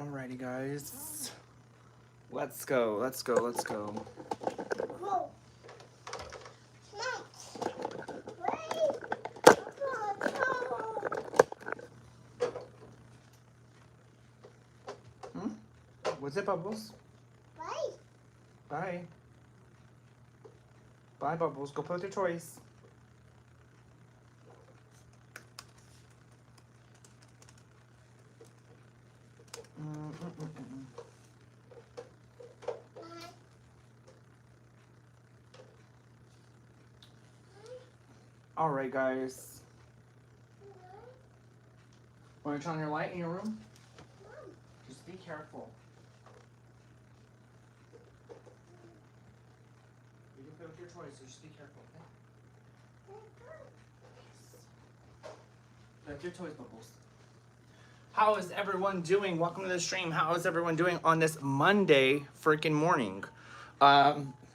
Alrighty, guys. Let's go. Let's go. Let's go. Whoa. Hmm? What's it, Bubbles? Bye. Bye. Bye, Bubbles. Go play with your toys. Alright, guys. Want to turn on your light in your room? Just be careful. You can play with your toys, so just be careful, okay? Play with your toys, Bubbles. How is everyone doing? Welcome to the stream. How is everyone doing on this Monday freaking morning?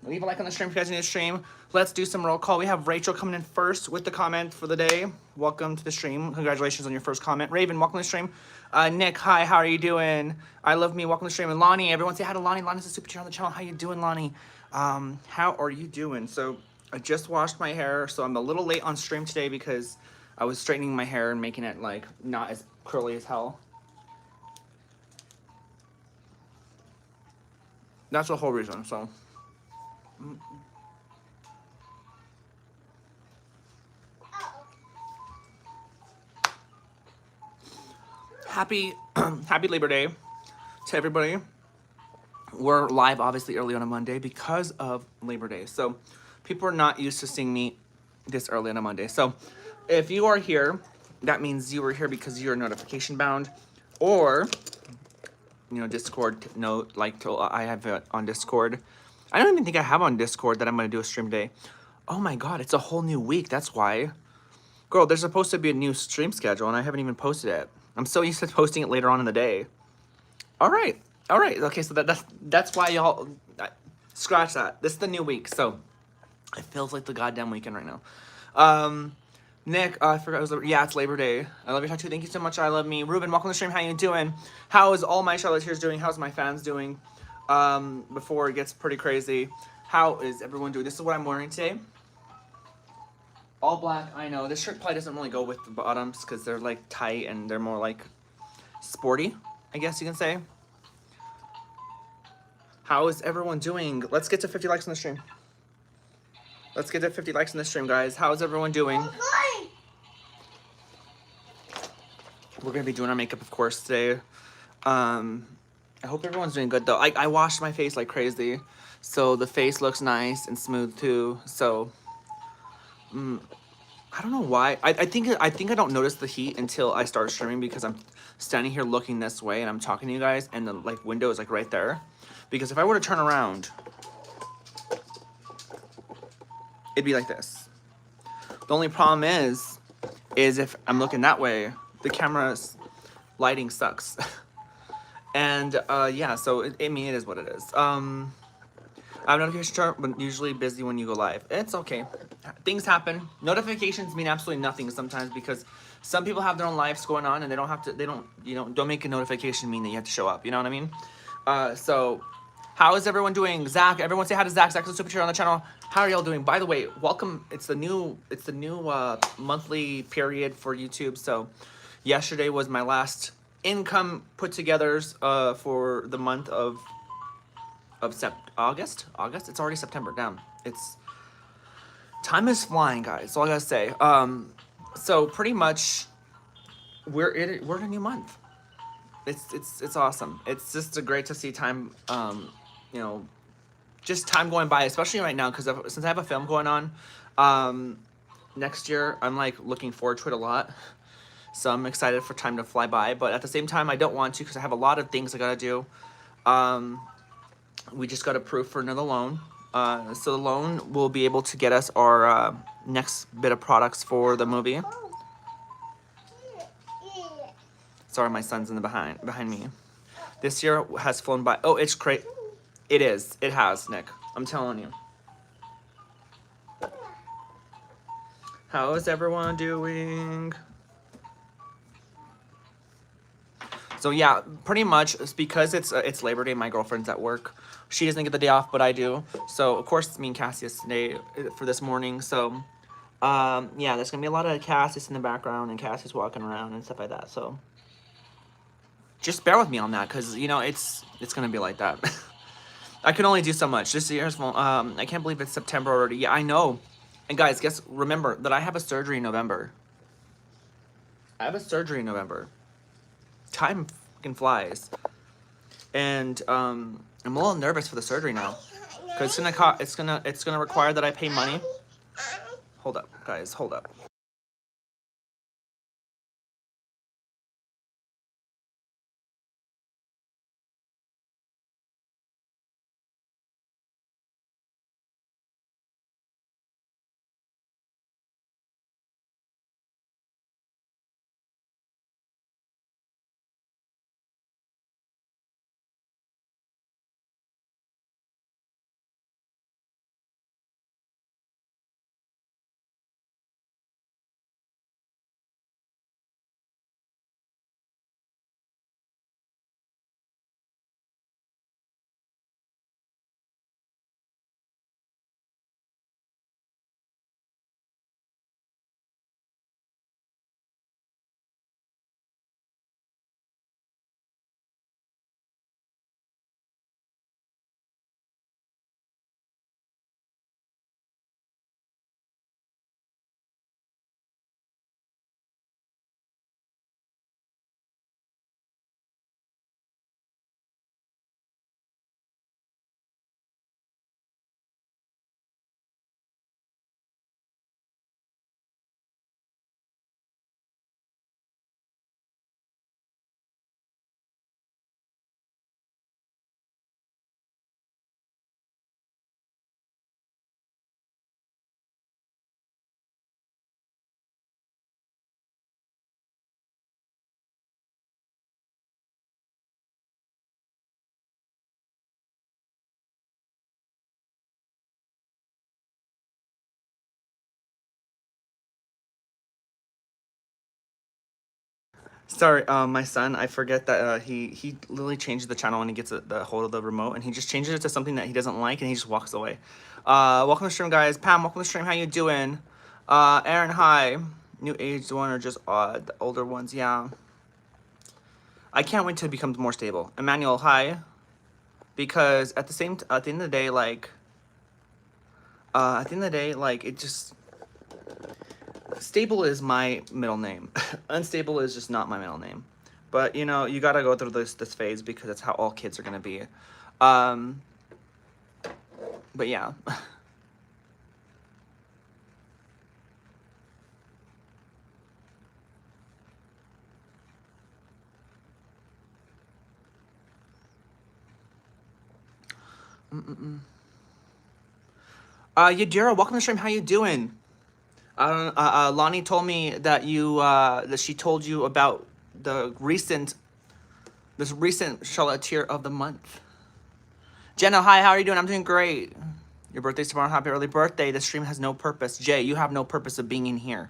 Leave a like on the stream if you guys need to stream. Let's do some roll call. We have Rachel coming in first with the comment for the day. Welcome to the stream. Congratulations on your first comment. Raven, welcome to the stream. Nick, hi, how are you doing? I love me, welcome to the stream. And Lonnie, everyone say hi to Lonnie. Lonnie's a super chat on the channel. How you doing, Lonnie? How are you doing? So I just washed my hair, so I'm a little late on stream today because I was straightening my hair and making it like not as curly as hell. That's the whole reason, so. Happy happy Labor Day to everybody. We're live obviously early on a Monday because of Labor Day. So people are not used to seeing me this early on a Monday. So if you are here, that means you were here because you're notification bound, or Discord note, like I have it on Discord. I don't even think I have on Discord that I'm gonna do a stream today. Oh my god, it's a whole new week. That's why. Girl, there's supposed to be a new stream schedule and I haven't even posted it. I'm so used to posting it later on in the day. All right. Okay, so that's why y'all scratch that. This is the new week, so it feels like the goddamn weekend right now. Nick, I forgot it was it's Labor Day. I love your tattoo. Thank you so much. I love me. Ruben, welcome to the stream. How you doing? How is all my Charlotteers doing? How's my fans doing? Before it gets pretty crazy. How is everyone doing? This is what I'm wearing today. All black, I know. This shirt probably doesn't really go with the bottoms because they're like tight and they're more like sporty, I guess you can say. How is everyone doing? Let's get to 50 likes on the stream. Let's get to 50 likes on the stream, guys. How is everyone doing? We're going to be doing our makeup, of course, today. I hope everyone's doing good, though. I washed my face like crazy, so the face looks nice and smooth, too. So, I don't know why. I think I don't notice the heat until I start streaming because I'm standing here looking this way and I'm talking to you guys and the window is like right there. Because if I were to turn around, it'd be like this. The only problem is if I'm looking that way, the camera's lighting sucks. And yeah, so it is what it is. I have notification turn, but usually busy when you go live. It's okay. Things happen. Notifications mean absolutely nothing sometimes because some people have their own lives going on and they don't have to, don't make a notification mean that you have to show up. You know what I mean? So how is everyone doing? Zach, everyone say hi to Zach. Zach's a super chair on the channel. How are y'all doing? By the way, welcome. It's the new monthly period for YouTube. So yesterday was my last income put togethers for the month of August. It's already September. Damn, time is flying, guys. That's all I gotta say. So pretty much, we're in a new month. It's awesome. It's just great to see time. Just time going by, especially right now, because since I have a film going on, next year I'm like looking forward to it a lot. So I'm excited for time to fly by, but at the same time I don't want to because I have a lot of things I gotta do. We just got approved for another loan. So the loan will be able to get us our next bit of products for the movie. Sorry, my son's in the behind me. This year has flown by. Oh, it's crazy. It is. It has, Nick. I'm telling you. How is everyone doing? So yeah, pretty much it's because it's Labor Day. My girlfriend's at work. She doesn't get the day off, but I do. So of course it's me and Cassius today for this morning. So yeah, there's gonna be a lot of Cassius in the background and Cassius walking around and stuff like that. So just bear with me on that, cause you know it's gonna be like that. I can only do so much. This year's I can't believe it's September already. Yeah, I know. And guys, remember that I have a surgery in November. I have a surgery in November. Time fucking flies. And I'm a little nervous for the surgery now, cause it's gonna require that I pay money. Hold up, guys, hold up. Sorry, my son. I forget that he literally changes the channel when he gets the hold of the remote, and he just changes it to something that he doesn't like, and he just walks away. Welcome to the stream, guys. Pam, welcome to the stream. How you doing? Aaron, hi. New aged one or just odd? The older ones, yeah. I can't wait till it becomes more stable. Emmanuel, hi. Because at the end of the day, it just stable is my middle name. Unstable is just not my middle name. But you know, you gotta go through this phase because that's how all kids are gonna be. But yeah. Yadira, welcome to the stream. How you doing? Lonnie told me that that she told you about this recent Charlotteer of the month. Jenna, hi, how are you doing? I'm doing great. Your birthday's tomorrow. Happy early birthday. The stream has no purpose. Jay, you have no purpose of being in here.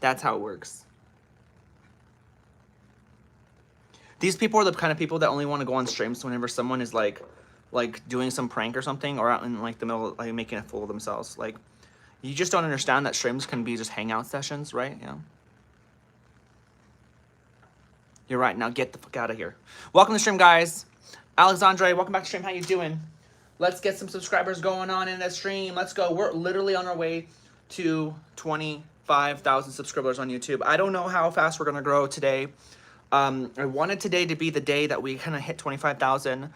That's how it works. These people are the kind of people that only want to go on streams whenever someone is like doing some prank or something, or out in like the middle, like making a fool of themselves. Like, you just don't understand that streams can be just hangout sessions, right? Yeah. You're right. Now get the fuck out of here. Welcome to the stream, guys. Alexandre, welcome back to the stream. How you doing? Let's get some subscribers going on in the stream. Let's go. We're literally on our way to 25,000 subscribers on YouTube. I don't know how fast we're gonna grow today. I wanted today to be the day that we kind of hit 25,000,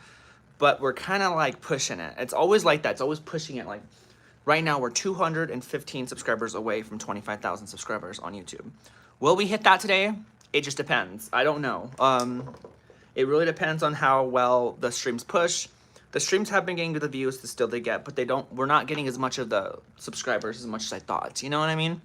but we're kind of like pushing it. It's always like that. It's always pushing it. Like right now, we're 215 subscribers away from 25,000 subscribers on YouTube. Will we hit that today? It just depends. I don't know. It really depends on how well the streams push. The streams have been getting the views that still they get, but we're not getting as much of the subscribers as much as I thought. You know what I mean?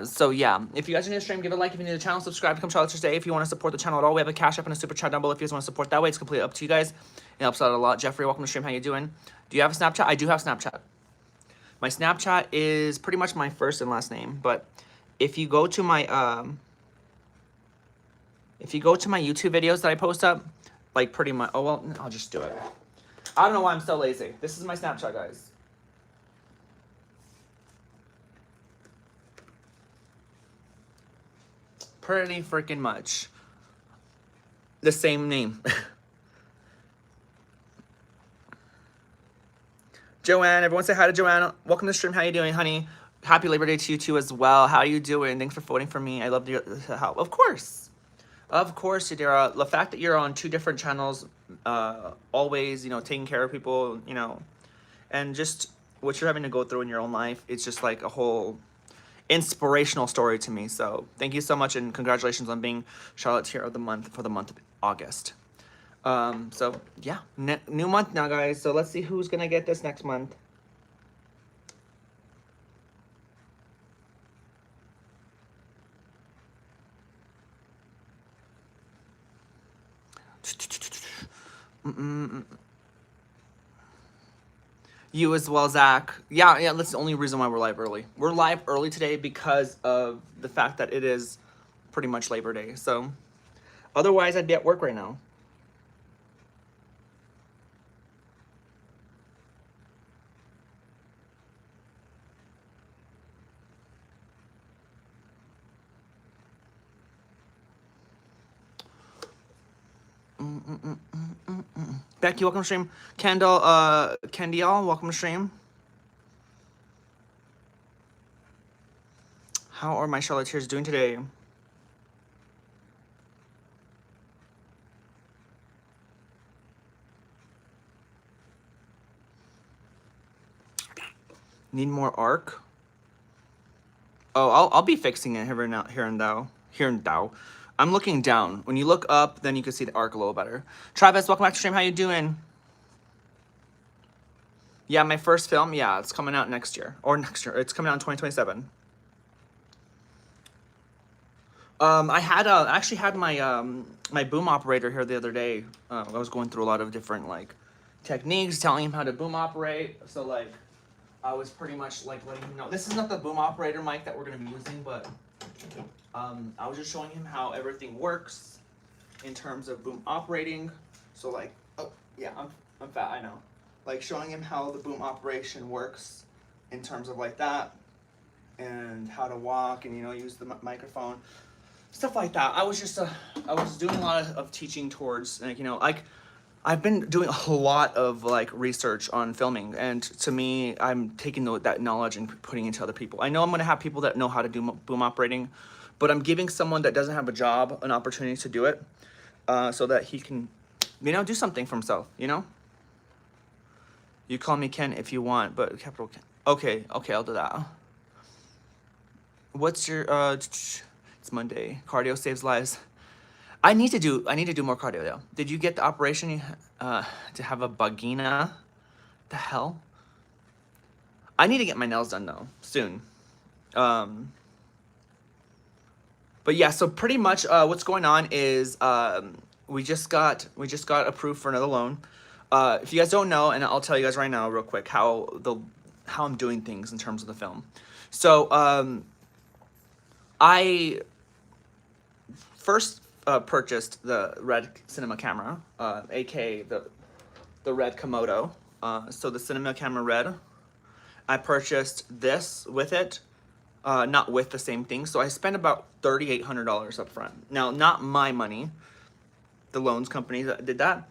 So yeah, if you guys are new to the stream, give it a like. If you're new to the channel, subscribe, become Charlotte today. If you want to support the channel at all, we have a Cash App and a Super Chat down below if you guys want to support that way. It's completely up to you guys. It helps out a lot. Jeffrey, welcome to the stream. How you doing? Do you have a Snapchat? I do have Snapchat. My Snapchat is pretty much my first and last name, but if you go to my If you go to my YouTube videos that I post up, like pretty much, oh well, I'll just do it. I don't know why I'm so lazy. This is my Snapchat, guys. Pretty freaking much the same name. Joanne, everyone say hi to Joanne. Welcome to the stream. How you doing, honey? Happy Labor Day to you too as well. How are you doing? Thanks for voting for me. I love your help. Of course, Yadira. The fact that you're on 2 different channels, always, you know, taking care of people, you know, and just what you're having to go through in your own life, it's just like a whole inspirational story to me. So thank you so much, and congratulations on being Charlotte's Hero of the Month for the month of August. So yeah, new month now, guys. So let's see who's gonna get this next month. You as well, Zach. Yeah, that's the only reason why we're live early. We're live early today because of the fact that it is pretty much Labor Day. So otherwise, I'd be at work right now. Becky, welcome to stream. Kendall, Kendial, welcome to stream. How are my Charlotteers doing today? Need more arc? Oh, I'll be fixing it here and now. I'm looking down. When you look up, then you can see the arc a little better. Travis, welcome back to stream. How you doing? Yeah, my first film. Yeah, it's coming out next year. It's coming out in 2027. I actually had my my boom operator here the other day. I was going through a lot of different like techniques, telling him how to boom operate. So like, I was pretty much like letting him know. This is not the boom operator mic that we're gonna be using, but I was just showing him how everything works in terms of boom operating. So like, oh yeah, I'm fat, I know. Like showing him how the boom operation works in terms of like that, and how to walk and, you know, use the microphone, stuff like that. I was doing a lot of teaching towards, like, you know, like I've been doing a lot of like research on filming, and to me, I'm taking that knowledge and putting it into other people. I know I'm gonna have people that know how to do boom operating, but I'm giving someone that doesn't have a job an opportunity to do it, so that he can, you know, do something for himself, you know? You call me Ken if you want, but capital Ken. Okay, I'll do that. What's your, it's Monday. Cardio saves lives. I need to do more cardio though. Did you get the operation to have a vagina? The hell? I need to get my nails done though, soon. But yeah, so pretty much what's going on is we just got approved for another loan. If you guys don't know, and I'll tell you guys right now real quick how I'm doing things in terms of the film. So I first purchased the Red cinema camera, aka the Red Komodo. So the cinema camera Red. I purchased this with it, not with the same thing. So I spent about $3,800 up front. Now, not my money. The loans company that did that.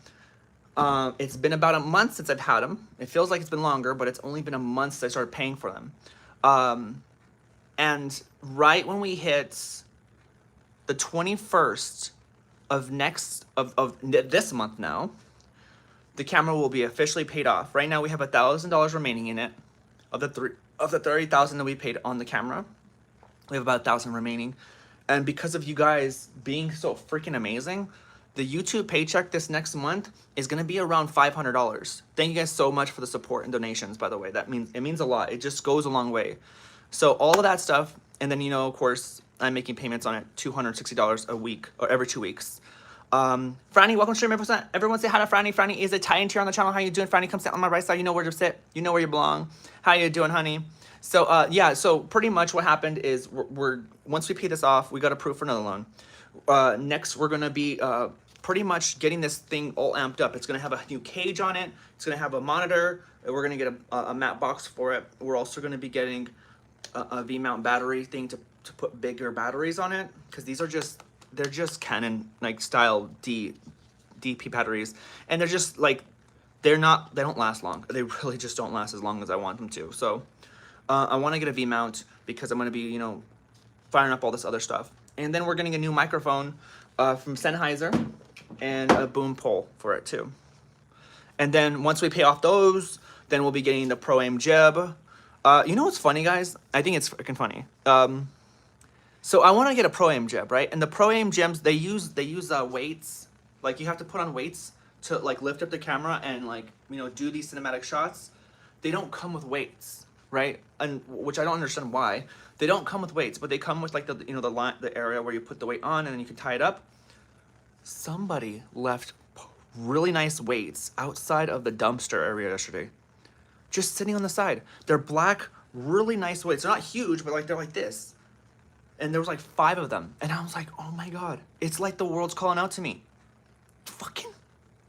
It's been about a month since I've had them. It feels like it's been longer, but it's only been a month since I started paying for them. And right when we hit the 21st of this month now, the camera will be officially paid off. Right now we have $1,000 remaining in it. Of the $30,000 that we paid on the camera, we have about $1,000 remaining. And because of you guys being so freaking amazing, the YouTube paycheck this next month is gonna be around $500. Thank you guys so much for the support and donations, by the way. It means a lot. It just goes a long way. So all of that stuff, and then, you know, of course, I'm making payments on it, $260 a week, or every 2 weeks. Franny, welcome to stream. Everyone say hi to Franny. Franny is a tie-in tier on the channel. How you doing, Franny? Come sit on my right side. You know where to sit. You know where you belong. How you doing, honey? So yeah, so pretty much what happened is we're once we pay this off, we got approved for another loan. Next, we're gonna be pretty much getting this thing all amped up. It's gonna have a new cage on it. It's gonna have a monitor. And we're gonna get a mat box for it. We're also gonna be getting a V-mount battery thing to put bigger batteries on it, because these are just, they're just Canon like style DP batteries, and they're just like, they don't last long. They really just don't last as long as I want them to. So I want to get a V-mount because I'm going to be, you know, firing up all this other stuff. And then we're getting a new microphone from Sennheiser and a boom pole for it too. And then once we pay off those, then we'll be getting the Pro Aim Jib. You know what's funny, guys? I think it's freaking funny. So I want to get a Pro Aim Jib, right? And the Pro Aim Jibs, they use weights. Like you have to put on weights to like lift up the camera and like, you know, do these cinematic shots. They don't come with weights, right? And which I don't understand why. They don't come with weights, but they come with like the, you know, the area where you put the weight on and then you can tie it up. Somebody left really nice weights outside of the dumpster area yesterday, just sitting on the side. They're black, really nice weights. They're not huge, but like they're like this. And there was like 5 of them. And I was like, oh my God, it's like the world's calling out to me. Fucking,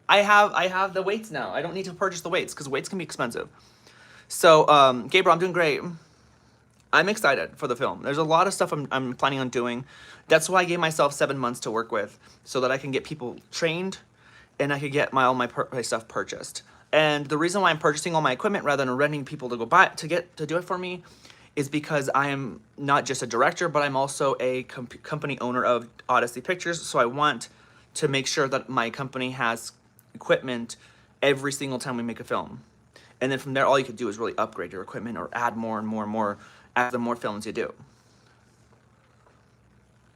I have the weights now. I don't need to purchase the weights because weights can be expensive. So, Gabriel, I'm doing great. I'm excited for the film. There's a lot of stuff I'm planning on doing. That's why I gave myself 7 months to work with, so that I can get people trained and I could get all my stuff purchased. And the reason why I'm purchasing all my equipment rather than renting people to go buy to do it for me is because I am not just a director, but I'm also a company owner of Odyssey Pictures. So I want to make sure that my company has equipment every single time we make a film. And then from there, all you could do is really upgrade your equipment or add more and more and more as the more films you do.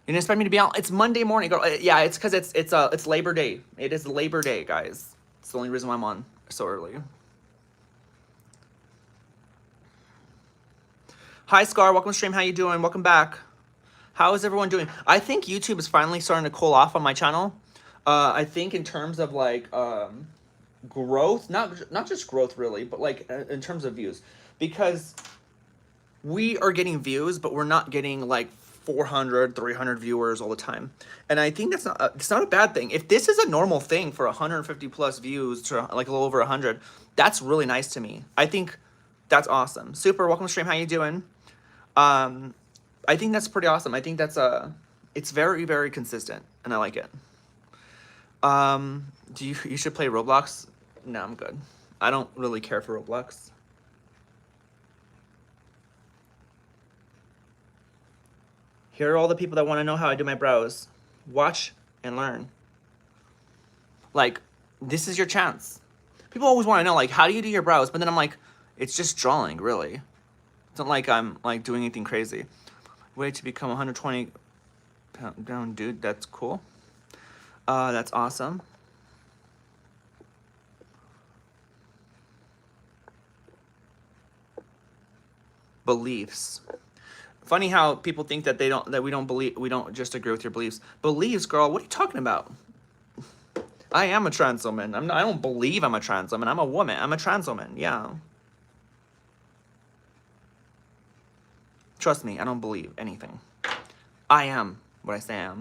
You didn't expect me to be out? It's Monday morning, girl. Yeah, it's because it's Labor Day. It is Labor Day, guys. It's the only reason why I'm on so early. Hi, Scar. Welcome to stream. How you doing? Welcome back. How is everyone doing? I think YouTube is finally starting to cool off on my channel. I think in terms of like growth, not just growth really, but like in terms of views, because we are getting views, but we're not getting like 400, 300 viewers all the time. And I think that's it's not a bad thing. If this is a normal thing for 150 plus views to like a little over 100, that's really nice to me. I think that's awesome. Super, welcome to stream. How you doing? I think that's pretty awesome. I think that's it's very, very consistent and I like it. You should play Roblox? No, I'm good. I don't really care for Roblox. Here are all the people that want to know how I do my brows. Watch and learn. Like, this is your chance. People always want to know, like, how do you do your brows? But then I'm like, it's just drawing, really. It's not like I'm, like, doing anything crazy. Way to become 120 pound dude. That's cool. That's awesome. Beliefs. Funny how people think that we don't just agree with your beliefs. Beliefs, girl, what are you talking about? I am a trans woman. I don't believe I'm a trans woman. I'm a woman. I'm a trans woman. Yeah. Trust me, I don't believe anything. I am what I say I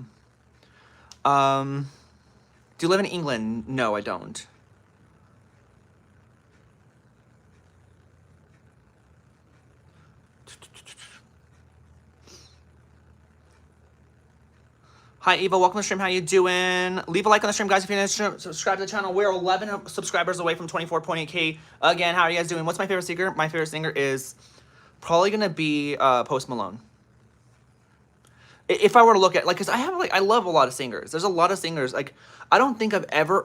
am. Do you live in England? No, I don't. Hi, Eva. Welcome to the stream. How you doing? Leave a like on the stream, guys, if you're not subscribed to the channel. We're 11 subscribers away from 24.8K. Again, how are you guys doing? What's my favorite singer? My favorite singer is probably going to be Post Malone. If I were to look at, like, because I love a lot of singers. There's a lot of singers. Like, I don't think I've ever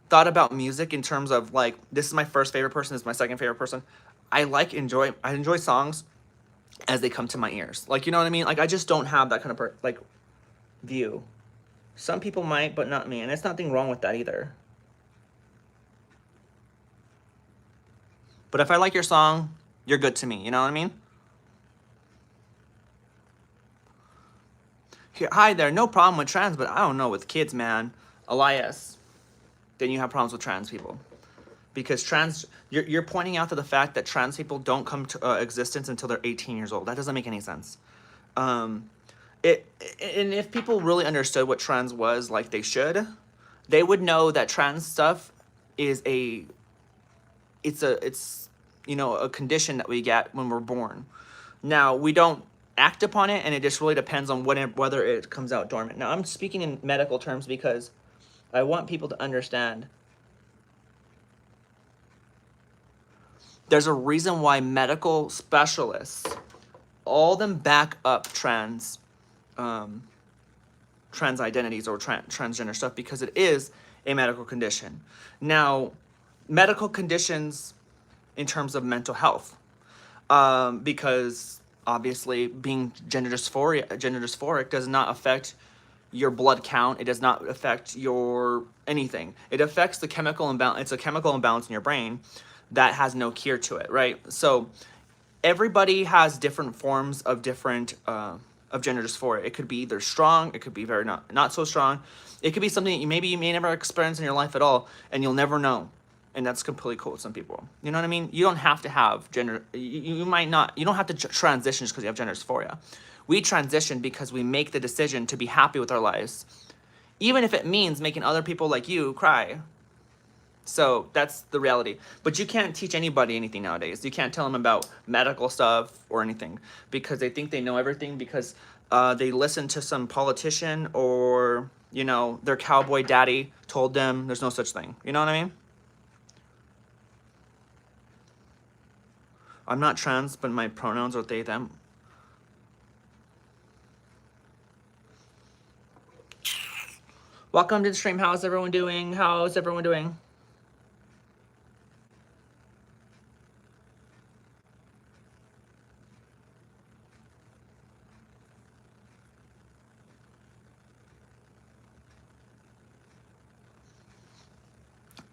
thought about music in terms of, like, this is my first favorite person, this is my second favorite person. I enjoy songs as they come to my ears. Like, you know what I mean? Like, I just don't have that kind of, view. Some people might, but not me. And there's nothing wrong with that either. But if I like your song, you're good to me. You know what I mean? Here, hi there. No problem with trans, but I don't know with kids, man. Elias. Then you have problems with trans people. because you're pointing out to the fact that trans people don't come to existence until they're 18 years old. That doesn't make any sense. Um, and if people really understood what trans was like they should, they would know that trans stuff is it's a condition that we get when we're born. Now we don't act upon it, and it just really depends on whether it comes out dormant. Now I'm speaking in medical terms because I want people to understand. There's a reason why medical specialists, all them back up trans identities or transgender stuff, because it is a medical condition. Now, medical conditions in terms of mental health, because obviously being gender dysphoric does not affect your blood count. It does not affect your anything. It affects the chemical imbalance. It's a chemical imbalance in your brain that has no cure to it, right? So everybody has different forms of different of gender dysphoria. It could be either strong, it could be very not so strong. It could be something that you may never experience in your life at all, and you'll never know. And that's completely cool with some people. You know what I mean? You don't have to have gender. You might not. You don't have to transition just because you have gender dysphoria. We transition because we make the decision to be happy with our lives, even if it means making other people like you cry. So that's the reality. But you can't teach anybody anything nowadays. You can't tell them about medical stuff or anything because they think they know everything because they listen to some politician or, their cowboy daddy told them there's no such thing. You know what I mean? I'm not trans, but my pronouns are they, them. Welcome to the stream. How's everyone doing?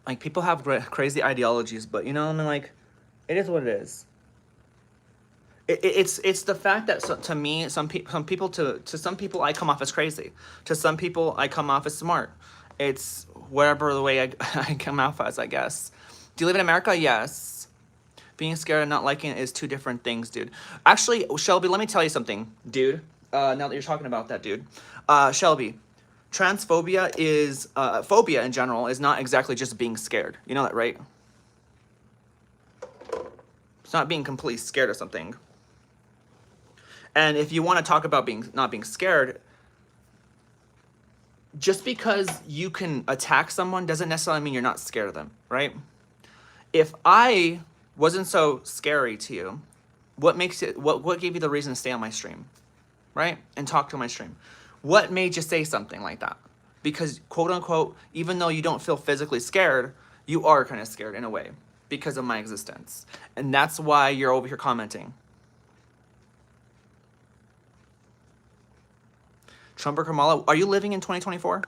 Like, people have crazy ideologies, but it is what it is. It's the fact that to me, some people I come off as crazy. To some people I come off as smart. It's whatever the way I come off as, I guess. Do you live in America? Yes. Being scared and not liking it is two different things, dude. Actually, Shelby, let me tell you something, dude. Now that you're talking about that, dude. Shelby, transphobia is, phobia in general is not exactly just being scared. You know that, right? It's not being completely scared of something. And if you want to talk about not being scared, just because you can attack someone doesn't necessarily mean you're not scared of them, right? If I wasn't so scary to you, what gave you the reason to stay on my stream, right? And talk to my stream? What made you say something like that? Because, quote unquote, even though you don't feel physically scared, you are kind of scared in a way because of my existence. And that's why you're over here commenting. Trump or Kamala, are you living in 2024?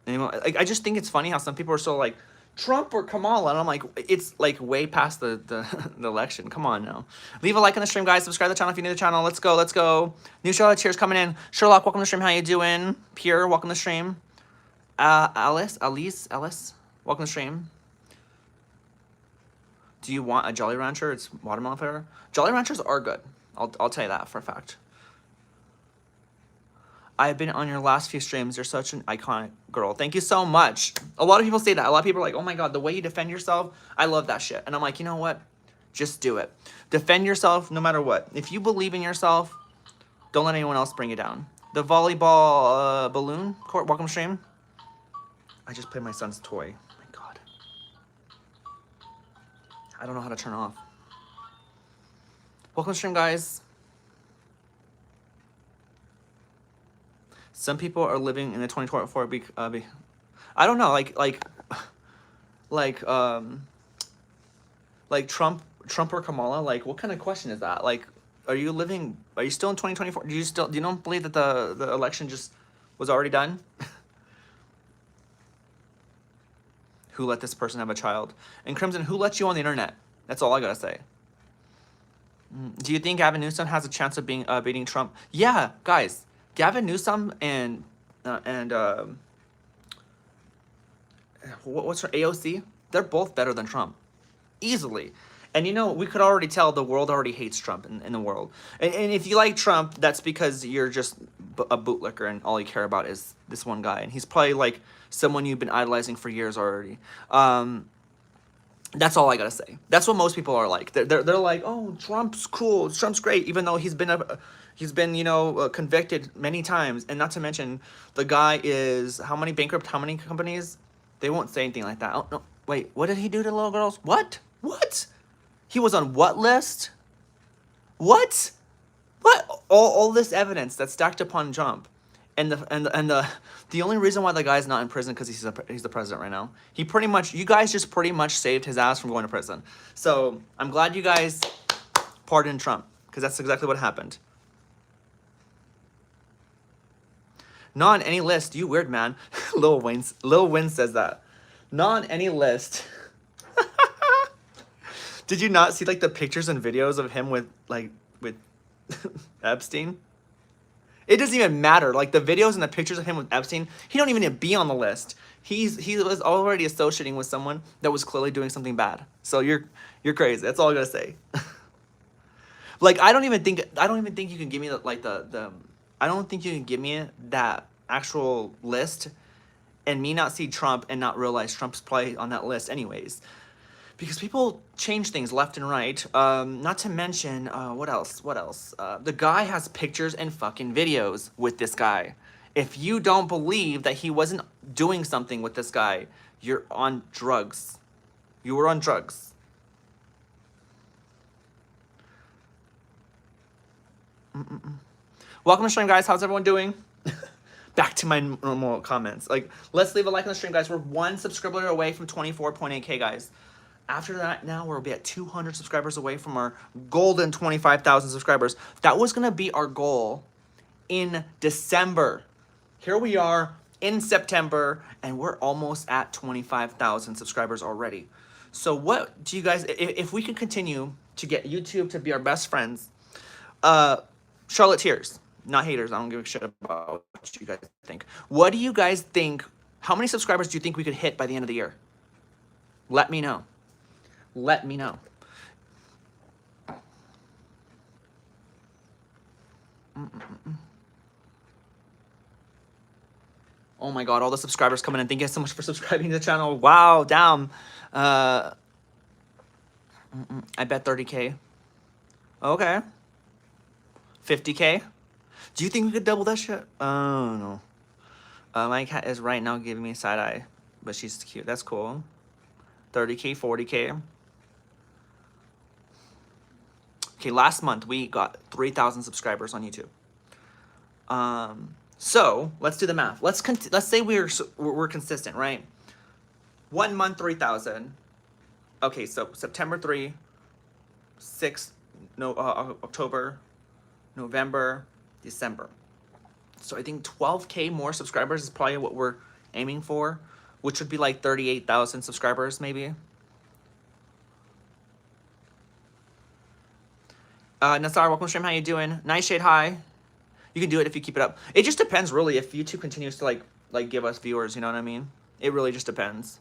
Anyway, I just think it's funny how some people are so like, Trump or Kamala, and I'm like, it's like way past the the election. Come on now. Leave a like on the stream, guys. Subscribe to the channel if you're new to the channel. Let's go. New Charlotte, cheers coming in. Sherlock, welcome to the stream. How you doing? Pierre, welcome to the stream. Alice, welcome to the stream. Do you want a Jolly Rancher? It's watermelon flavor. Jolly Ranchers are good. I'll tell you that for a fact. I've been on your last few streams. You're such an iconic girl. Thank you so much. A lot of people say that. A lot of people are like, oh my God, the way you defend yourself, I love that shit. And I'm like, you know what? Just do it. Defend yourself no matter what. If you believe in yourself, don't let anyone else bring you down. The volleyball balloon court, welcome stream. I just played my son's toy. Oh my God. I don't know how to turn off. Welcome stream, guys. Some people are living in the 2024 I don't know, like Trump or Kamala, like what kind of question is that? Like, are you still in 2024? Do you don't believe that the election just was already done? Who let this person have a child? And Crimson, who let you on the internet? That's all I gotta say. Do you think Gavin Newsom has a chance of beating Trump? Yeah, guys, Gavin Newsom and what's her AOC? They're both better than Trump, easily. And you know, we could already tell the world already hates Trump in the world. And if you like Trump, that's because you're just a bootlicker and all you care about is this one guy. And he's probably like someone you've been idolizing for years already. That's all I gotta say. That's what most people are like. They're like, oh, Trump's cool, Trump's great, even though he's been convicted many times, and not to mention the guy is how many companies? They won't say anything like that. Oh no, wait, what did he do to little girls? What? He was on what list? What? All this evidence that's stacked upon Trump. And the only reason why the guy's not in prison because he's the president right now. You guys just pretty much saved his ass from going to prison. So I'm glad you guys pardoned Trump because that's exactly what happened. Not on any list, you weird man. Lil Wayne says that. Not on any list. Did you not see like the pictures and videos of him with Epstein? It doesn't even matter. Like the videos and the pictures of him with Epstein, he don't even need to be on the list. He was already associating with someone that was clearly doing something bad. So you're crazy. That's all I gotta say. Like I don't even think you can give me I don't think you can give me that actual list and me not see Trump and not realize Trump's probably on that list anyways. Because people change things left and right. Not to mention, what else? The guy has pictures and fucking videos with this guy. If you don't believe that he wasn't doing something with this guy, you're on drugs. You were on drugs. Welcome to stream, guys. How's everyone doing? Back to my normal comments. Like, let's leave a like on the stream, guys. We're 1 subscriber away from 24.8K, guys. After that, now we'll be at 200 subscribers away from our golden 25,000 subscribers. That was going to be our goal in December. Here we are in September, and we're almost at 25,000 subscribers already. So what do you guys, if we can continue to get YouTube to be our best friends, Charlotte Tears, not haters, I don't give a shit about what you guys think. What do you guys think, how many subscribers do you think we could hit by the end of the year? Let me know. Let me know. Oh my god, all the subscribers coming in. Thank you so much for subscribing to the channel. Wow, damn. I bet 30K. Okay. 50K. Do you think we could double that shit? Oh, no. My cat is right now giving me side eye, but she's cute. That's cool. 30K, 40K. Okay, last month we got 3,000 subscribers on YouTube. So let's do the math. Let's say we're consistent, right? 1 month, 3,000. Okay, so September 3, 6, October, November, December. So I think 12K more subscribers is probably what we're aiming for, which would be like 38,000 subscribers maybe. Nassar, welcome to stream. How you doing? Nice shade, hi. You can do it if you keep it up. It just depends really if YouTube continues to like give us viewers, you know what I mean? It really just depends.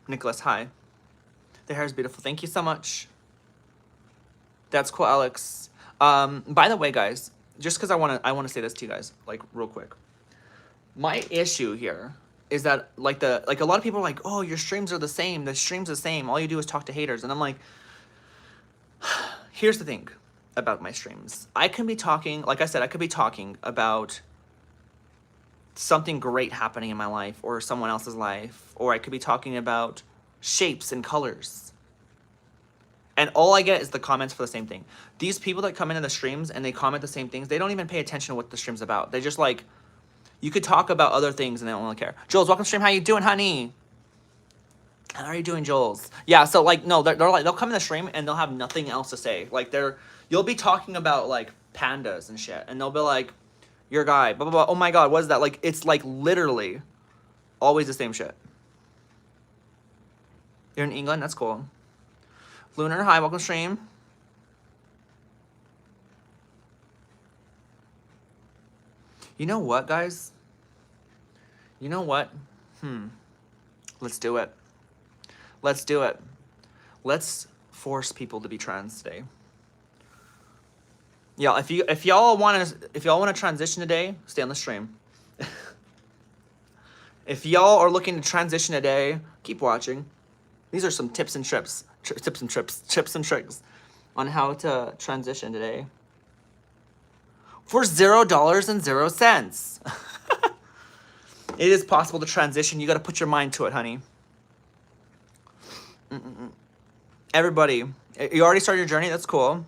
Nicholas, hi. The hair is beautiful. Thank you so much. That's cool, Alex. By the way, guys, just because I wanna say this to you guys, like real quick. My issue here is that like a lot of people are like, oh, your streams are the same. The stream's the same. All you do is talk to haters. And I'm like, here's the thing about my streams. I can be talking, like I said, I could be talking about something great happening in my life or someone else's life, or I could be talking about shapes and colors. And all I get is the comments for the same thing. These people that come into the streams and they comment the same things, they don't even pay attention to what the stream's about. They just like, you could talk about other things and they don't really care. Jules, welcome to stream. How you doing, honey? How are you doing, Jules? Yeah, so like, no, they're like, they'll come in the stream and they'll have nothing else to say. Like you'll be talking about like pandas and shit. And they'll be like, You're a guy. Blah, blah, blah. Oh my God, what is that? Like, it's like literally always the same shit. You're in England? That's cool. Lunar, hi, welcome to stream. You know what, guys? You know what? Let's do it. Let's do it. Let's force people to be trans today. Yeah, if y'all want to transition today, stay on the stream. If y'all are looking to transition today, keep watching. These are some tips and tricks on how to transition today. For $0.00. It is possible to transition. You got to put your mind to it, honey. Everybody, you already started your journey. That's cool.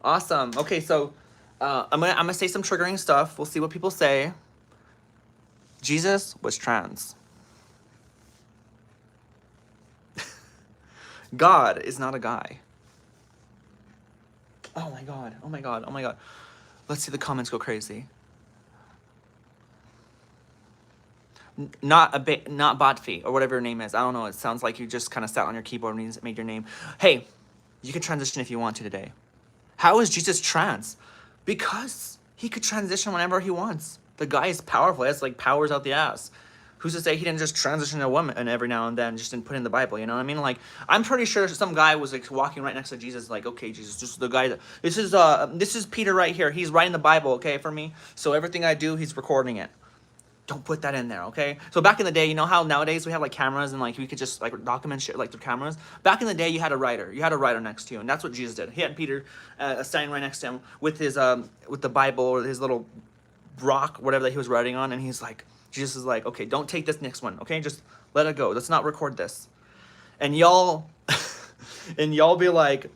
Awesome. Okay, so I'm gonna say some triggering stuff. We'll see what people say. Jesus was trans. God is not a guy. Oh my God. Oh my God. Oh my God. Let's see the comments go crazy. Not Botfi or whatever your name is. I don't know. It sounds like you just kind of sat on your keyboard and made your name. Hey, you can transition if you want to today. How is Jesus trans? Because he could transition whenever he wants. The guy is powerful. He has like powers out the ass. Who's to say he didn't just transition to a woman and every now and then just didn't put in the Bible, you know what I mean? Like, I'm pretty sure some guy was like walking right next to Jesus, like, okay, Jesus, just the guy that, this is Peter right here. He's writing the Bible, okay, for me. So everything I do, he's recording it. Don't put that in there, okay? So back in the day, you know how nowadays we have like cameras and like we could just like document shit like through cameras? Back in the day, you had a writer. You had a writer next to you, and that's what Jesus did. He had Peter standing right next to him with his with the Bible or his little rock, whatever that he was writing on, and he's like, Jesus is like, okay, don't take this next one, okay? Just let it go. Let's not record this. And y'all, and y'all be like,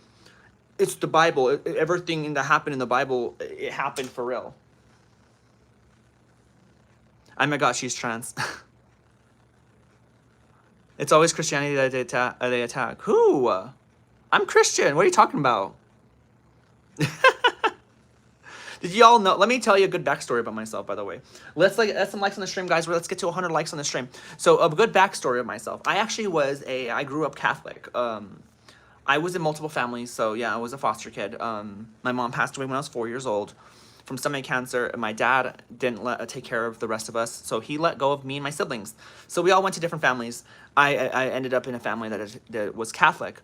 it's the Bible. Everything that happened in the Bible, it happened for real. Oh my God, she's trans. It's always Christianity that they attack. Who? I'm Christian. What are you talking about? Did y'all know? Let me tell you a good backstory about myself, by the way. Let's some likes on the stream, guys. Let's get to 100 likes on the stream. So a good backstory of myself. I grew up Catholic. I was in multiple families, so yeah, I was a foster kid. My mom passed away when I was 4 years old from stomach cancer, and my dad didn't take care of the rest of us, so he let go of me and my siblings. So we all went to different families. I ended up in a family that was Catholic,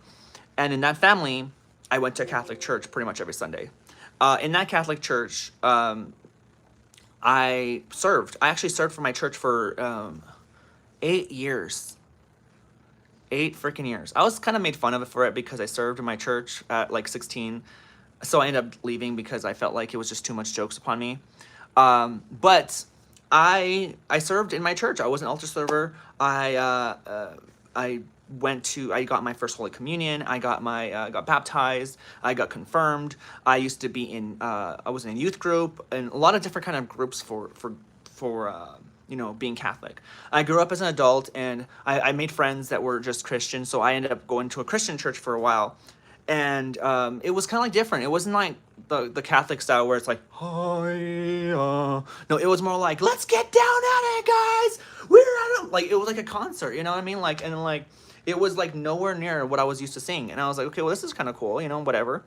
and in that family, I went to a Catholic church pretty much every Sunday. In that Catholic church, I served. I actually served for my church for 8 years. 8 freaking years. I was kind of made fun of it for it because I served in my church at like 16. So I ended up leaving because I felt like it was just too much jokes upon me. But I served in my church. I was an altar server. I got my first Holy Communion. I got baptized. I got confirmed. I used to be I was in a youth group and a lot of different kind of groups for being Catholic. I grew up as an adult and I made friends that were just Christian. So I ended up going to a Christian church for a while. And it was kind of like different. It wasn't like the Catholic style where it's like, no, it was more like, let's get down at it, guys. We're at it. Like, it was like a concert, you know what I mean? Like, and like, it was like nowhere near what I was used to seeing. And I was like, okay, well, this is kind of cool, whatever.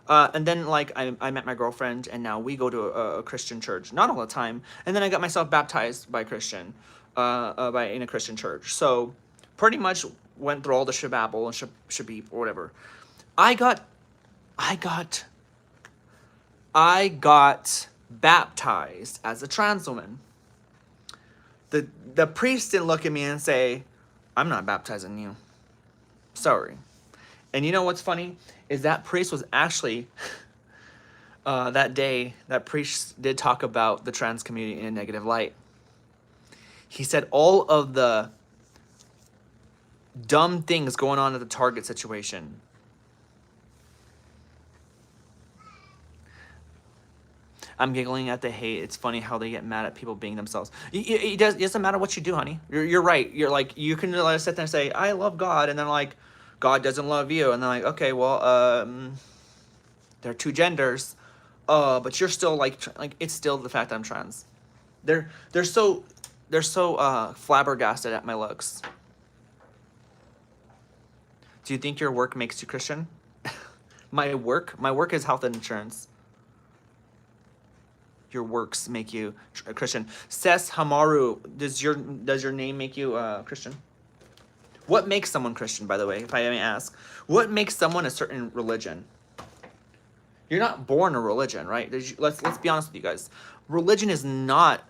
And then like, I met my girlfriend and now we go to a Christian church, not all the time. And then I got myself baptized by Christian, in a Christian church. So pretty much went through all the shababble and shabeep or whatever. I got baptized as a trans woman. The priest didn't look at me and say, I'm not baptizing you. Sorry. And you know what's funny? Is that priest was actually, that day, that priest did talk about the trans community in a negative light. He said all of the dumb things going on at the Target situation. I'm giggling at the hate. It's funny how they get mad at people being themselves. It doesn't matter what you do, honey. You're right. You're like, you can sit there and say, I love God. And then like, God doesn't love you. And they're like, okay, well, there are two genders. but you're still like it's still the fact that I'm trans. They're so flabbergasted at my looks. Do you think your work makes you Christian? My work is health insurance. Your works make you a Christian. Ses Hamaru, does your name make you Christian? What makes someone Christian, by the way, if I may ask? What makes someone a certain religion? You're not born a religion, right? Let's be honest with you guys. Religion is not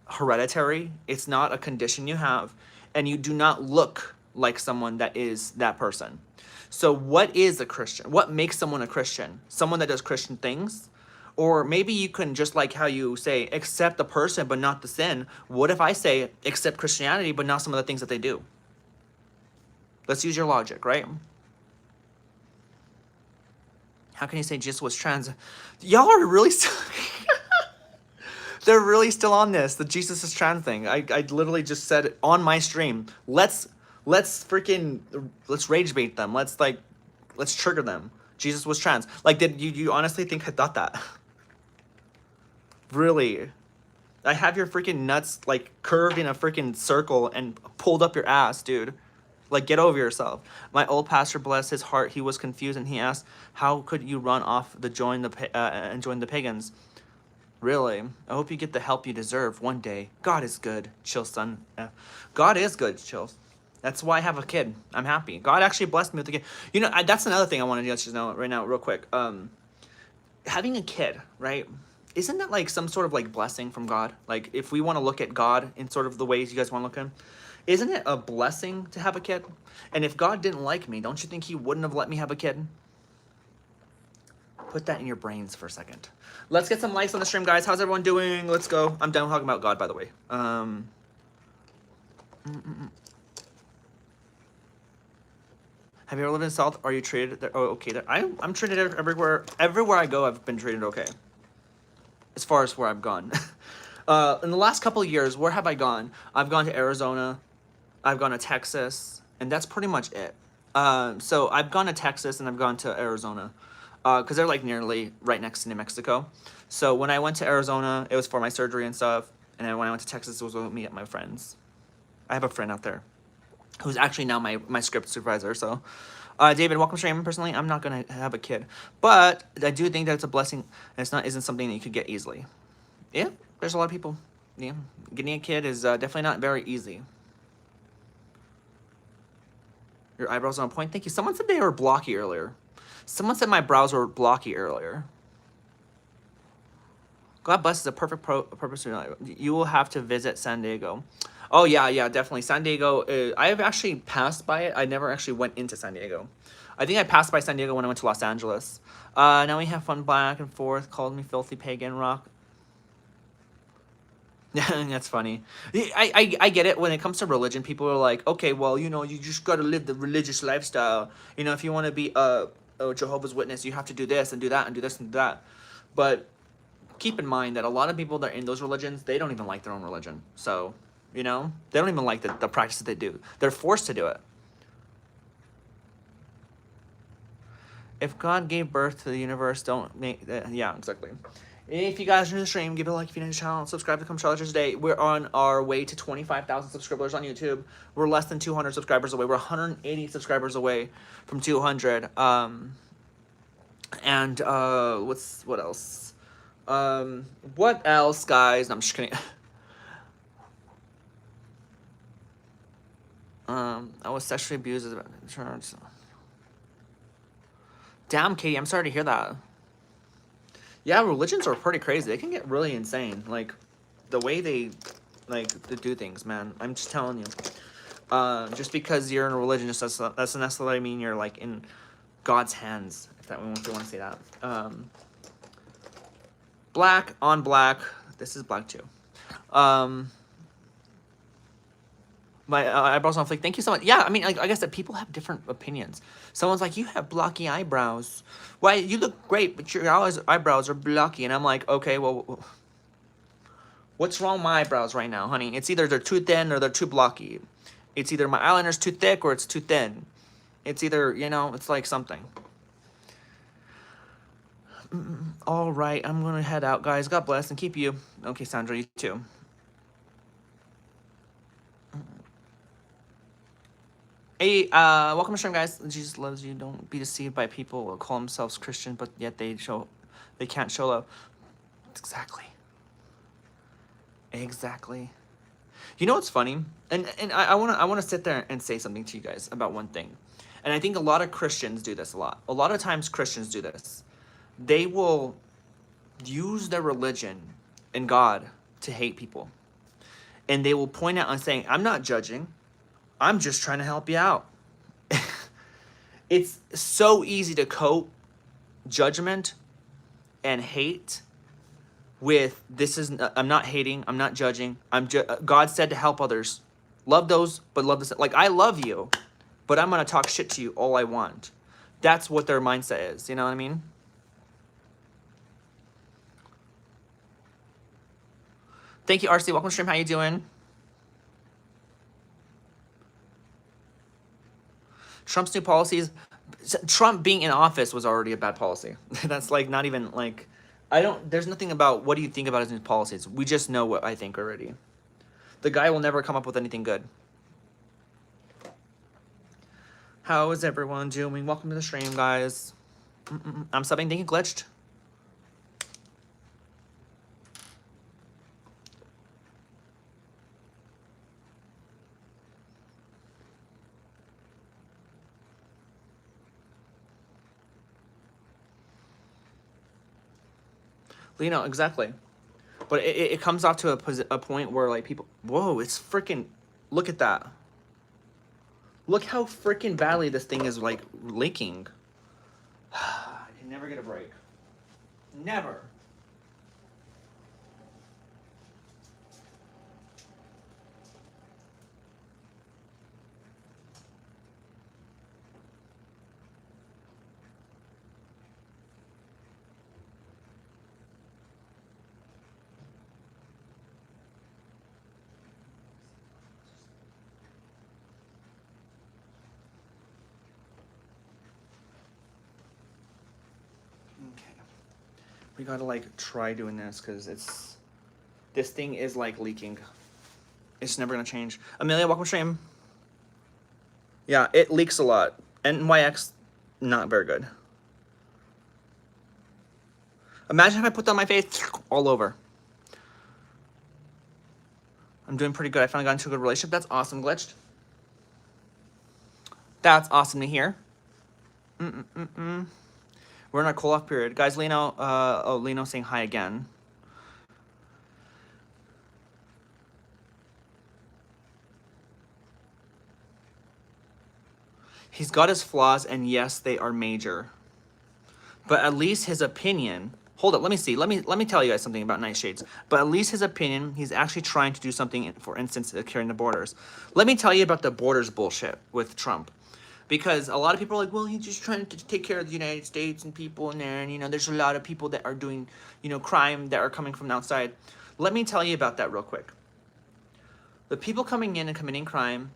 hereditary. It's not a condition you have, and you do not look like someone that is that person. So what is a Christian? What makes someone a Christian? Someone that does Christian things? Or maybe you can, just like how you say, accept the person but not the sin. What if I say, accept Christianity but not some of the things that they do? Let's use your logic, right? How can you say Jesus was trans? Y'all are really still... They're really still on this, the Jesus is trans thing. I literally just said it on my stream. Let's rage bait them. Let's trigger them. Jesus was trans. Like, did you honestly think I thought that? Really? I have your freaking nuts like curved in a freaking circle and pulled up your ass, dude. Like, get over yourself. My old pastor, bless his heart, he was confused and he asked, "How could you run off and join the pagans?" Really? I hope you get the help you deserve one day. God is good. Chill, son. God is good. Chill. That's why I have a kid. I'm happy. God actually blessed me with a kid. You know, that's another thing I want to let you know right now, real quick. Having a kid, right? Isn't that like some sort of like blessing from God? Like, if we want to look at God in sort of the ways you guys want to look at him, isn't it a blessing to have a kid? And if God didn't like me, don't you think he wouldn't have let me have a kid? Put that in your brains for a second. Let's get some likes on the stream, guys. How's everyone doing? Let's go. I'm done talking about God, by the way. Have you ever lived in the South? Are you treated there? Oh, okay. I'm treated everywhere. Everywhere I go, I've been treated okay. As far as where I've gone. In the last couple of years, where have I gone? I've gone to Arizona. I've gone to Texas. And that's pretty much it. So I've gone to Texas and I've gone to Arizona. Because they're like nearly right next to New Mexico. So when I went to Arizona, it was for my surgery and stuff. And then when I went to Texas, it was with me and my friends. I have a friend out there who's actually now my script supervisor. So, David, welcome to stream. Personally, I'm not going to have a kid. But I do think that it's a blessing. And isn't something that you could get easily. Yeah, there's a lot of people. Yeah, getting a kid is definitely not very easy. Your eyebrows are on point. Thank you. Someone said they were blocky earlier. Someone said my brows were blocky earlier. God bless is a perfect purpose. You will have to visit San Diego. Oh, yeah, definitely. San Diego, I have actually passed by it. I never actually went into San Diego. I think I passed by San Diego when I went to Los Angeles. Now we have fun back and forth. Called me filthy pagan rock. Yeah, that's funny. I get it. When it comes to religion, people are like, okay, well, you know, you just got to live the religious lifestyle. You know, if you want to be a Jehovah's Witness, you have to do this and do that and do this and do that. But keep in mind that a lot of people that are in those religions, they don't even like their own religion. So, you know, they don't even like the practice that they do. They're forced to do it. If God gave birth to the universe, don't make that. Yeah, exactly. If you guys are in the stream, give it a like if you're new to the channel. Subscribe to Come Charlotte today. We're on our way to 25,000 subscribers on YouTube. We're less than 200 subscribers away. We're 180 subscribers away from 200. What else? What else, guys? I'm just kidding. I was sexually abused as a child. Damn, Katie, I'm sorry to hear that. Yeah, religions are pretty crazy. They can get really insane. Like, the way they do things, man. I'm just telling you. Just because you're in a religion, doesn't necessarily mean you're, like, in God's hands, if you want to say that. Black on black. This is black, too. My eyebrows on fleek. Thank you so much. Yeah, I mean, like I guess that people have different opinions. Someone's like, you have blocky eyebrows. Why, you look great, but your eyebrows are blocky. And I'm like, okay, well, what's wrong with my eyebrows right now, honey? It's either they're too thin or they're too blocky. It's either my eyeliner's too thick or it's too thin. It's either, you know, it's like something. All right, I'm gonna head out, guys. God bless and keep you. Okay, Sandra, you too. Hey, welcome to stream, guys. Jesus loves you. Don't be deceived by people who call themselves Christian, but yet they can't show love. Exactly. Exactly. You know what's funny? And I wanna sit there and say something to you guys about one thing. And I think a lot of Christians do this a lot. A lot of times Christians do this. They will use their religion and God to hate people. And they will point out and saying, I'm not judging. I'm just trying to help you out. It's so easy to coat judgment and hate with I'm not hating, I'm not judging. God said to help others. Love those, but love this. Like, I love you, but I'm going to talk shit to you all I want. That's what their mindset is. You know what I mean? Thank you, RC. Welcome to stream. How you doing? Trump's new policies. Trump being in office was already a bad policy. That's like not even like, there's nothing about what do you think about his new policies. We just know what I think already. The guy will never come up with anything good. How is everyone doing? Welcome to the stream, guys. I'm subbing. Thank you, Glitched. You know, exactly. But it comes off to a point where, like, people, whoa, it's freaking, look at that. Look how freaking badly this thing is, like, leaking. I can never get a break. Never. We gotta like try doing this because this thing is like leaking. It's never gonna change. Amelia, welcome to stream. Yeah, it leaks a lot. NYX, not very good. Imagine if I put that on my face, all over. I'm doing pretty good. I finally got into a good relationship. That's awesome, Glitched. That's awesome to hear. We're in our cool-off period. Guys, Lino, Lino saying hi again. He's got his flaws, and yes, they are major. But at least his opinion, hold up, let me see. Let me tell you guys something about Nightshades. But at least his opinion, he's actually trying to do something, for instance, securing the borders. Let me tell you about the borders bullshit with Trump. Because a lot of people are like, well, he's just trying to take care of the United States and people in there. And, you know, there's a lot of people that are doing, you know, crime that are coming from the outside. Let me tell you about that real quick. The people coming in and committing crime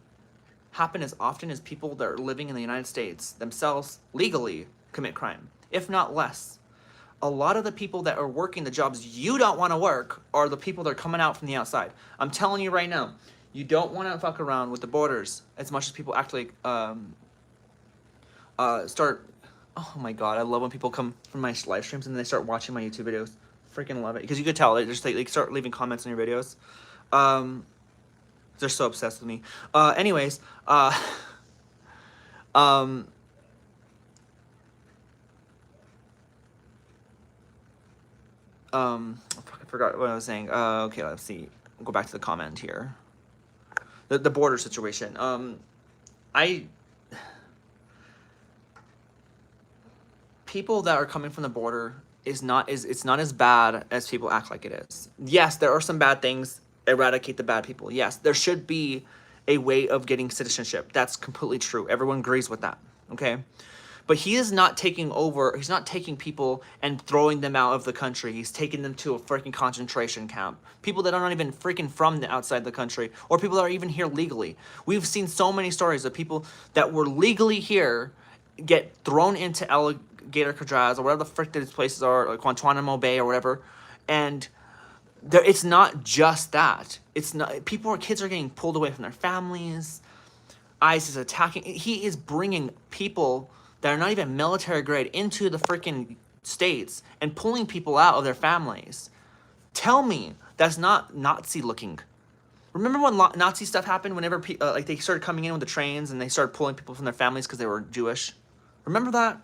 happen as often as people that are living in the United States themselves legally commit crime, if not less. A lot of the people that are working the jobs you don't want to work are the people that are coming out from the outside. I'm telling you right now, you don't want to fuck around with the borders as much as people actually start. Oh my god, I love when people come from my live streams and they start watching my YouTube videos. Freaking love it, because you could tell they just like start leaving comments on your videos. They're so obsessed with me. Anyways, I forgot what I was saying. Okay, let's see. I'll go back to the comment here. The border situation. People that are coming from the border it's not as bad as people act like it is. Yes, there are some bad things. Eradicate the bad people. Yes, there should be a way of getting citizenship. That's completely true. Everyone agrees with that. Okay? But he is not taking over. He's not taking people and throwing them out of the country. He's taking them to a freaking concentration camp. People that are not even freaking from the outside the country, or people that are even here legally. We've seen so many stories of people that were legally here get thrown into Gator Cadraz or whatever the frick these places are, like Guantanamo Bay or whatever, and it's not just that. It's not kids are getting pulled away from their families. ICE is attacking. He is bringing people that are not even military grade into the freaking states and pulling people out of their families. Tell me that's not Nazi looking. Remember when Nazi stuff happened? Whenever like they started coming in with the trains and they started pulling people from their families because they were Jewish. Remember that?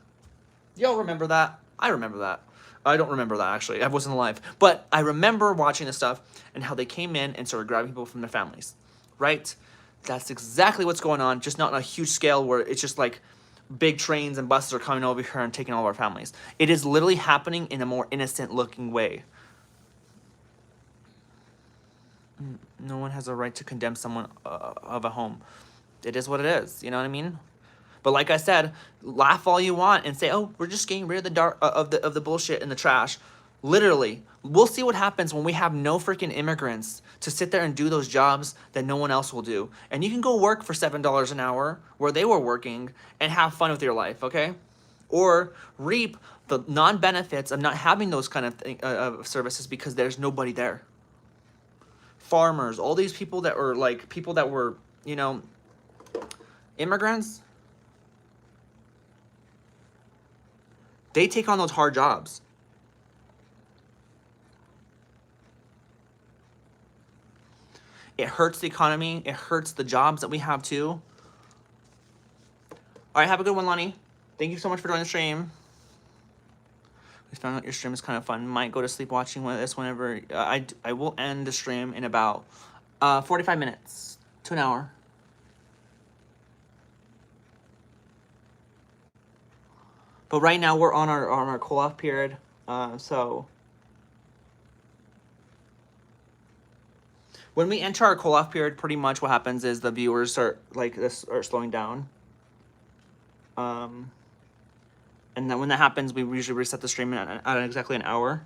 Y'all remember that? I remember that. I don't remember that, actually. I wasn't alive. But I remember watching this stuff and how they came in and started grabbing people from their families, right? That's exactly what's going on, just not on a huge scale where it's just like big trains and buses are coming over here and taking all of our families. It is literally happening in a more innocent-looking way. No one has a right to condemn someone of a home. It is what it is, you know what I mean? But like I said, laugh all you want and say, "Oh, we're just getting rid of the of the bullshit in the trash." Literally, we'll see what happens when we have no freaking immigrants to sit there and do those jobs that no one else will do. And you can go work for $7 an hour where they were working and have fun with your life, okay? Or reap the non-benefits of not having those kind of services because there's nobody there. Farmers, all these people that were like people that were, you know, immigrants. They take on those hard jobs. It hurts the economy. It hurts the jobs that we have too. All right, have a good one, Lonnie. Thank you so much for joining the stream. We found out your stream is kind of fun. Might go to sleep watching this whenever. I will end the stream in about 45 minutes to an hour. But right now we're on our cool-off period, so when we enter our cool-off period, pretty much what happens is the viewers are slowing down, and then when that happens, we usually reset the stream at exactly an hour.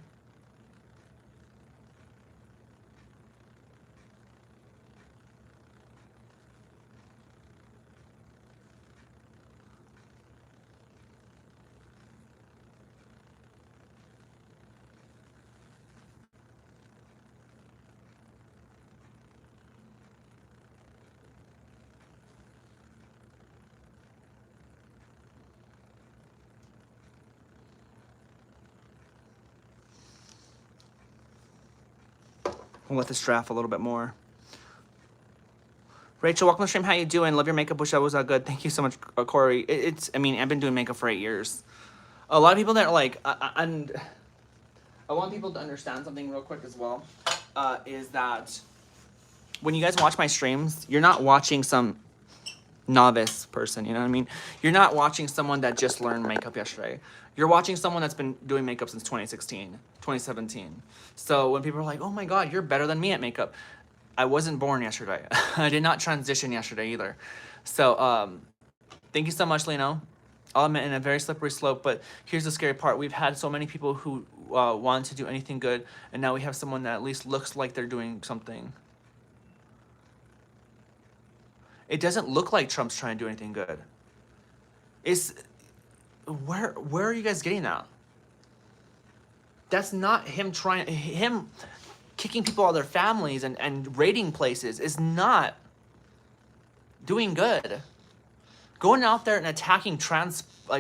We'll let this draft a little bit more. Rachel, welcome to the stream. How you doing? Love your makeup. Wish that was good. Thank you so much, Corey. I mean, I've been doing makeup for 8 years. A lot of people that are like, and I want people to understand something real quick as well, is that when you guys watch my streams, you're not watching some novice person, you know what I mean? You're not watching someone that just learned makeup yesterday. You're watching someone that's been doing makeup since 2016, 2017. So when people are like, "Oh my God, you're better than me at makeup," I wasn't born yesterday. I did not transition yesterday either. So thank you so much, Lino. I'll admit, in a very slippery slope, but here's the scary part. We've had so many people who want to do anything good, and now we have someone that at least looks like they're doing something. It doesn't look like Trump's trying to do anything good. Where are you guys getting that? That's not him kicking people out of their families and raiding places is not doing good. Going out there and attacking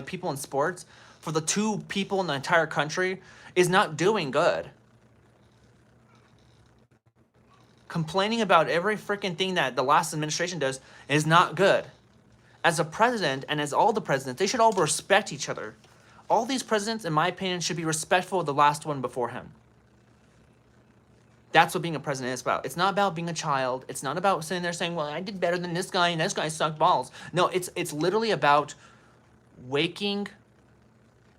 people in sports for the 2 people in the entire country is not doing good. Complaining about every freaking thing that the last administration does is not good. As a president, and as all the presidents, they should all respect each other. All these presidents, in my opinion, should be respectful of the last one before him. That's what being a president is about. It's not about being a child. It's not about sitting there saying, "Well, I did better than this guy, and this guy sucked balls." No, it's literally about waking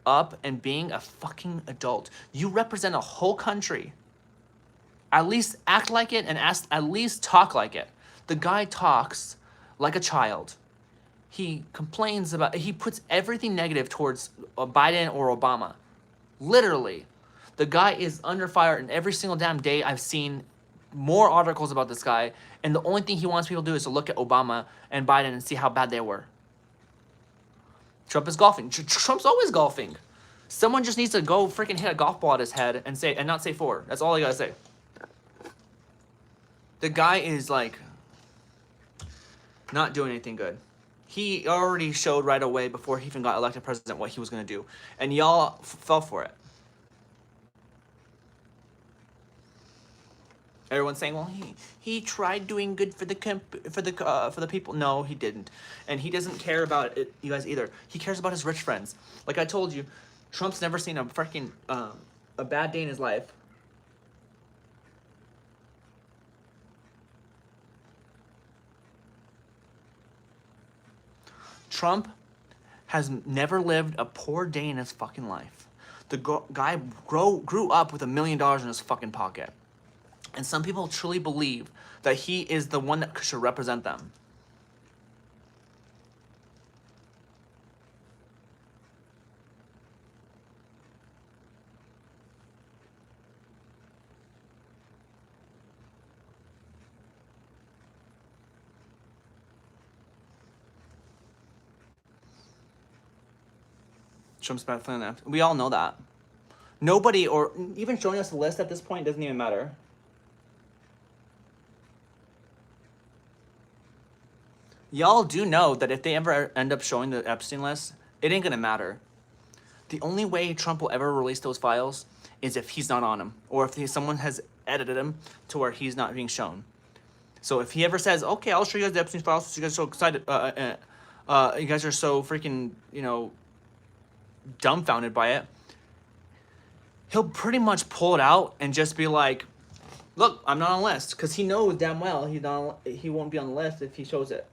up and being a fucking adult. You represent a whole country. At least act like it and at least talk like it. The guy talks like a child. He complains he puts everything negative towards Biden or Obama. Literally. The guy is under fire, and every single damn day I've seen more articles about this guy, and the only thing he wants people to do is to look at Obama and Biden and see how bad they were. Trump is golfing. Trump's always golfing. Someone just needs to go freaking hit a golf ball at his head and not say 4. That's all I gotta say. The guy is like not doing anything good. He already showed right away before he even got elected president what he was gonna do, and y'all fell for it. Everyone's saying, well, he tried doing good for the people. No, he didn't, and he doesn't care about it, you guys either. He cares about his rich friends. Like I told you, Trump's never seen a freaking a bad day in his life. Trump has never lived a poor day in his fucking life. The guy grew up with $1 million in his fucking pocket. And some people truly believe that he is the one that should represent them. Trump's bad for that. We all know that. Nobody, or even showing us the list at this point, doesn't even matter. Y'all do know that if they ever end up showing the Epstein list, it ain't gonna matter. The only way Trump will ever release those files is if he's not on them, or if someone has edited him to where he's not being shown. So if he ever says, okay, I'll show you guys the Epstein files since you guys are so excited, you guys are so freaking, dumbfounded by it, he'll pretty much pull it out and just be like, look, I'm not on the list, because he knows damn well he won't be on the list if he shows it.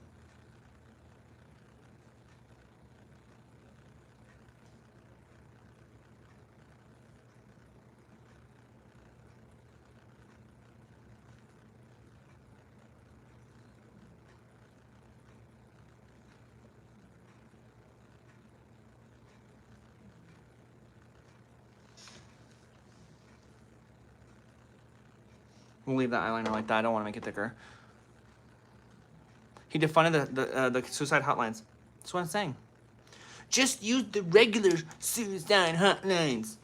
We'll leave that eyeliner like that. I don't want to make it thicker. He defunded the suicide hotlines. That's what I'm saying. Just use the regular suicide hotlines.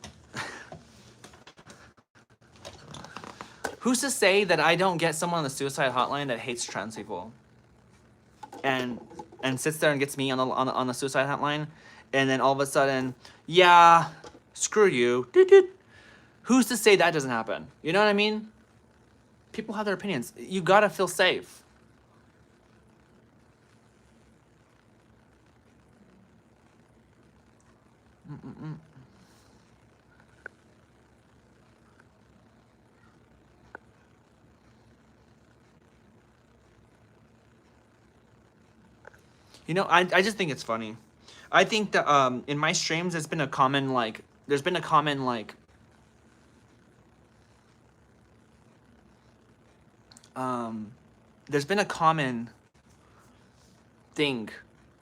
Who's to say that I don't get someone on the suicide hotline that hates trans people, and sits there and gets me on the suicide hotline, and then all of a sudden, yeah, screw you. Who's to say that doesn't happen? You know what I mean? People have their opinions. You gotta feel safe. I just think it's funny. I think that in my streams there's been a common thing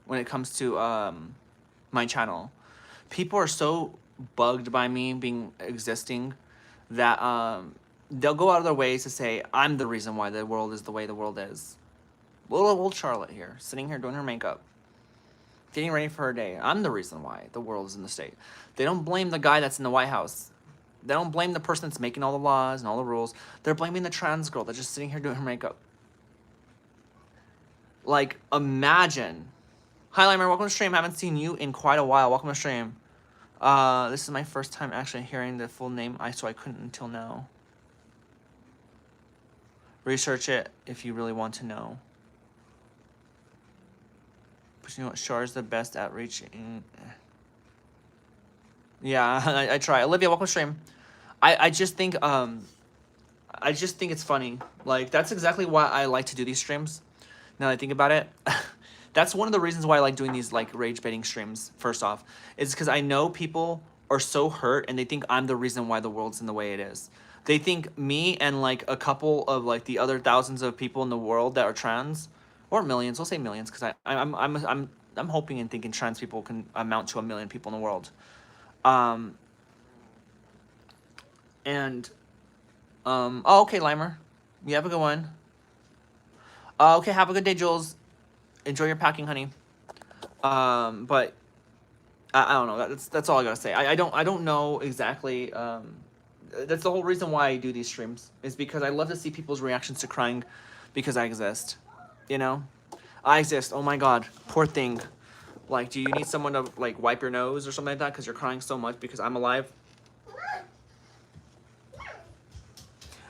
when it comes to my channel. People are so bugged by me existing that they'll go out of their ways to say I'm the reason why the world is the way the world is. Little old Charlotte here, sitting here doing her makeup, getting ready for her day. I'm the reason why the world is in the state. They don't blame the guy that's in the White House. They don't blame the person that's making all the laws and all the rules. They're blaming the trans girl that's just sitting here doing her makeup. Like, imagine. Hi, Limer. Welcome to stream. Haven't seen you in quite a while. Welcome to stream. This is my first time actually hearing the full name, so I couldn't until now. Research it if you really want to know. But you know what? Shar is the best at reaching. Yeah, I try. Olivia, welcome to stream. I just think it's funny. Like, that's exactly why I like to do these streams. Now that I think about it, that's one of the reasons why I like doing these like rage baiting streams. First off, is because I know people are so hurt and they think I'm the reason why the world's in the way it is. They think me and like a couple of like the other thousands of people in the world that are trans, or millions. We'll say millions because I'm hoping and thinking trans people can amount to 1 million people in the world. Oh, okay, Limer. You have a good one. Okay, have a good day, Jules. Enjoy your packing, honey. But I don't know. That's all I gotta say. I don't know exactly. That's the whole reason why I do these streams, is because I love to see people's reactions to crying, because I exist. You know, I exist. Oh my God, poor thing. Like, do you need someone to like wipe your nose or something like that because you're crying so much because I'm alive?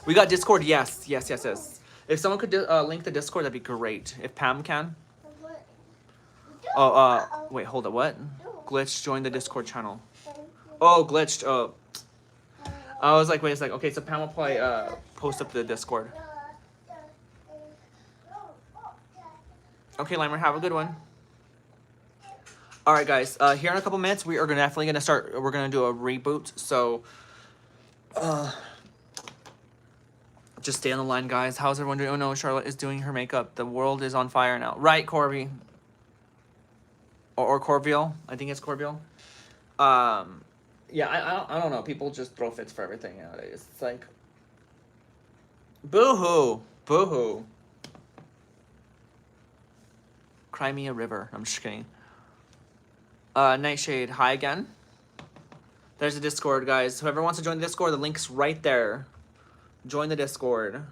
We got Discord. Yes. If someone could link the Discord, that'd be great. If Pam can. Oh, wait, hold up. What? Glitch joined the Discord channel. Oh, glitched. Oh. I was like, wait a second. Okay, so Pam will probably post up the Discord. Okay, Limer, have a good one. All right, guys. Here in a couple minutes, we are definitely gonna start. We're gonna do a reboot. So, just stay on the line, guys. How's everyone doing? Oh no, Charlotte is doing her makeup. The world is on fire now. Right, Corby. Or Corviel. I think it's Corviel. Yeah, I don't know. People just throw fits for everything nowadays. It's like, boo-hoo. Boo-hoo. Cry me a river. I'm just kidding. Nightshade, hi again. There's the Discord, guys. Whoever wants to join the Discord, the link's right there. Join the Discord.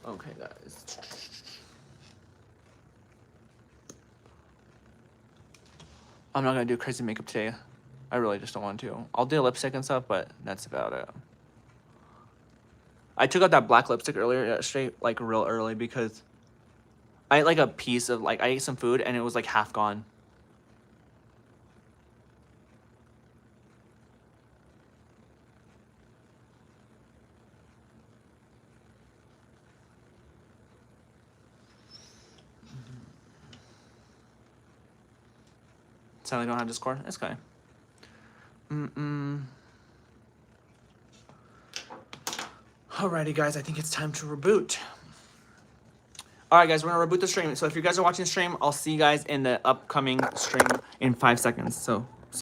Okay, guys. I'm not gonna do crazy makeup today. I really just don't want to. I'll do lipstick and stuff, but that's about it. I took out that black lipstick earlier yesterday, like real early, because I ate like a piece of, like, I ate some food and it was like half gone. Sadly, don't have Discord. It's okay. Alrighty, guys. I think it's time to reboot. Alright, guys. We're going to reboot the stream. So if you guys are watching the stream, I'll see you guys in the upcoming stream in 5 seconds. So